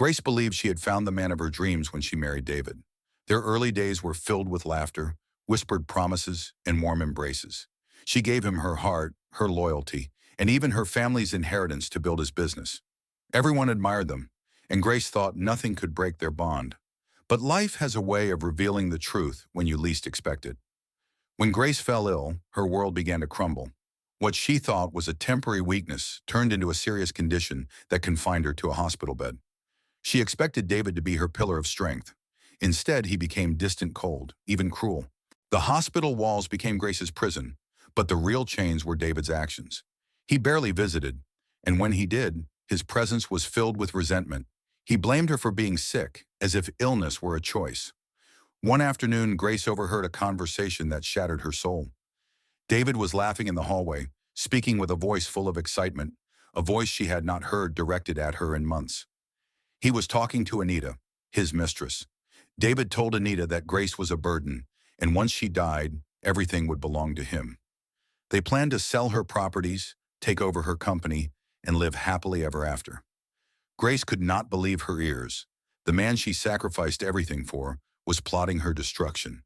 Grace believed she had found the man of her dreams when she married David. Their early days were filled with laughter, whispered promises, and warm embraces. She gave him her heart, her loyalty, and even her family's inheritance to build his business. Everyone admired them, and Grace thought nothing could break their bond. But life has a way of revealing the truth when you least expect it. When Grace fell ill, her world began to crumble. What she thought was a temporary weakness turned into a serious condition that confined her to a hospital bed. She expected David to be her pillar of strength. Instead, he became distant cold, even cruel. The hospital walls became Grace's prison, but the real chains were David's actions. He barely visited, and when he did, his presence was filled with resentment. He blamed her for being sick, as if illness were a choice. One afternoon, Grace overheard a conversation that shattered her soul. David was laughing in the hallway, speaking with a voice full of excitement, a voice she had not heard directed at her in months. He was talking to Anita, his mistress. David told Anita that Grace was a burden, and once she died, everything would belong to him. They planned to sell her properties, take over her company, and live happily ever after. Grace could not believe her ears. The man she sacrificed everything for was plotting her destruction.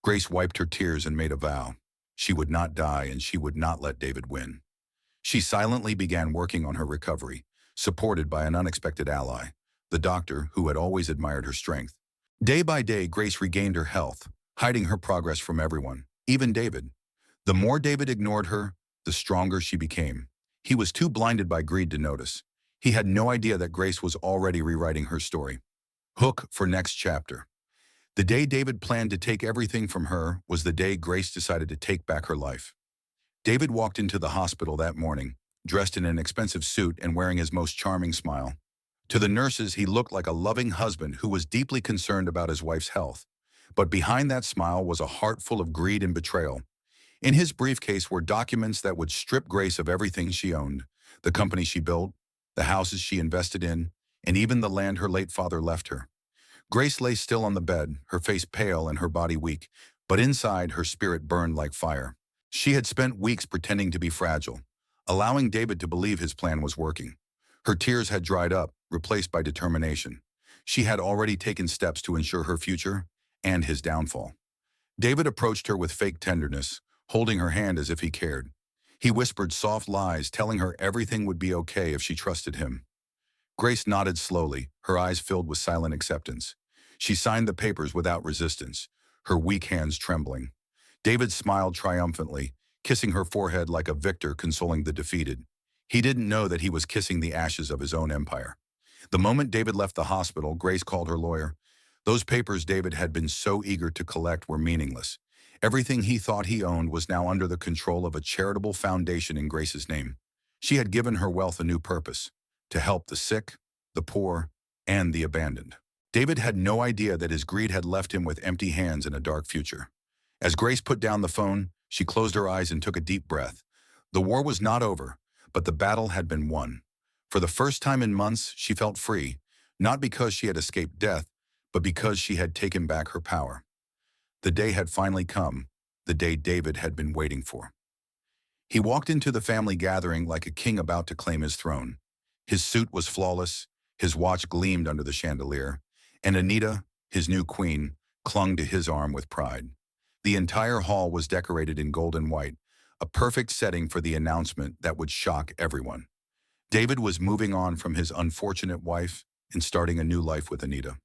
Grace wiped her tears and made a vow. She would not die and she would not let David win. She silently began working on her recovery, supported by an unexpected ally, the doctor who had always admired her strength. Day by day, Grace regained her health, hiding her progress from everyone, even David. The more David ignored her, the stronger she became. He was too blinded by greed to notice. He had no idea that Grace was already rewriting her story. Hook for next chapter. The day David planned to take everything from her was the day Grace decided to take back her life. David walked into the hospital that morning, dressed in an expensive suit and wearing his most charming smile. To the nurses, he looked like a loving husband who was deeply concerned about his wife's health. But behind that smile was a heart full of greed and betrayal. In his briefcase were documents that would strip Grace of everything she owned, the company she built, the houses she invested in, and even the land her late father left her. Grace lay still on the bed, her face pale and her body weak, but inside her spirit burned like fire. She had spent weeks pretending to be fragile, allowing David to believe his plan was working. Her tears had dried up, replaced by determination. She had already taken steps to ensure her future and his downfall. David approached her with fake tenderness, holding her hand as if he cared. He whispered soft lies, telling her everything would be okay if she trusted him. Grace nodded slowly, her eyes filled with silent acceptance. She signed the papers without resistance, her weak hands trembling. David smiled triumphantly, kissing her forehead like a victor consoling the defeated. He didn't know that he was kissing the ashes of his own empire. The moment David left the hospital, Grace called her lawyer. Those papers David had been so eager to collect were meaningless. Everything he thought he owned was now under the control of a charitable foundation in Grace's name. She had given her wealth a new purpose: to help the sick, the poor, and the abandoned. David had no idea that his greed had left him with empty hands and a dark future. As Grace put down the phone, she closed her eyes and took a deep breath. The war was not over, but the battle had been won. For the first time in months, she felt free, not because she had escaped death, but because she had taken back her power. The day had finally come, the day David had been waiting for. He walked into the family gathering like a king about to claim his throne. His suit was flawless, his watch gleamed under the chandelier, and Anita, his new queen, clung to his arm with pride. The entire hall was decorated in gold and white, a perfect setting for the announcement that would shock everyone. David was moving on from his unfortunate wife and starting a new life with Anita.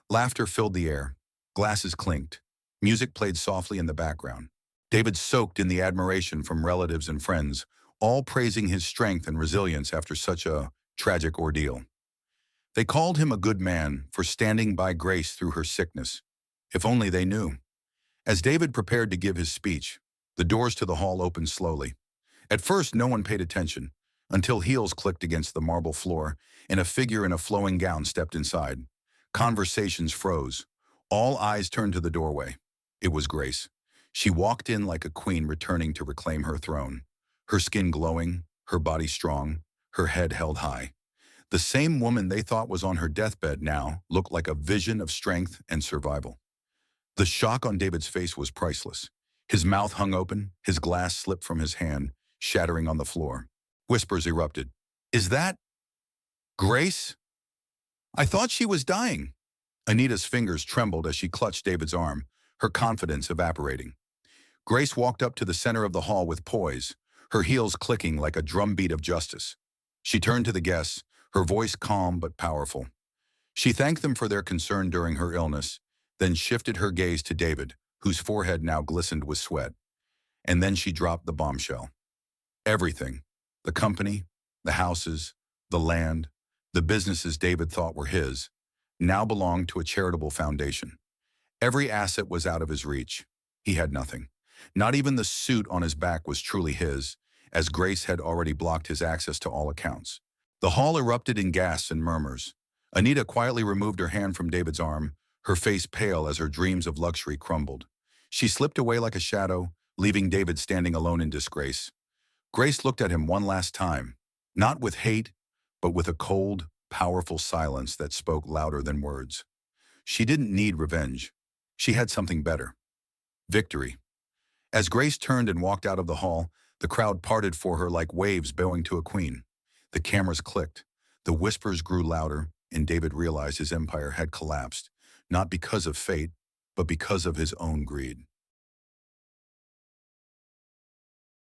Laughter filled the air, glasses clinked, music played softly in the background. David soaked in the admiration from relatives and friends, all praising his strength and resilience after such a tragic ordeal. They called him a good man for standing by Grace through her sickness. If only they knew. As David prepared to give his speech, the doors to the hall opened slowly. At first, no one paid attention, until heels clicked against the marble floor and a figure in a flowing gown stepped inside. Conversations froze. All eyes turned to the doorway. It was Grace. She walked in like a queen returning to reclaim her throne. Her skin glowing, her body strong, her head held high. The same woman they thought was on her deathbed now looked like a vision of strength and survival. The shock on David's face was priceless. His mouth hung open, his glass slipped from his hand, shattering on the floor. Whispers erupted. "Is that Grace?" I thought she was dying. Anita's fingers trembled as she clutched David's arm, her confidence evaporating. Grace walked up to the center of the hall with poise, her heels clicking like a drumbeat of justice. She turned to the guests, her voice calm but powerful. She thanked them for their concern during her illness, then shifted her gaze to David, whose forehead now glistened with sweat. And then she dropped the bombshell. Everything, the company, the houses, the land, the businesses David thought were his, now belonged to a charitable foundation. Every asset was out of his reach. He had nothing. Not even the suit on his back was truly his, as Grace had already blocked his access to all accounts. The hall erupted in gasps and murmurs. Anita quietly removed her hand from David's arm, her face pale as her dreams of luxury crumbled. She slipped away like a shadow, leaving David standing alone in disgrace. Grace looked at him one last time, not with hate, but with a cold, powerful silence that spoke louder than words. She didn't need revenge. She had something better. Victory. As Grace turned and walked out of the hall, the crowd parted for her like waves bowing to a queen. The cameras clicked. The whispers grew louder, and David realized his empire had collapsed, not because of fate, but because of his own greed.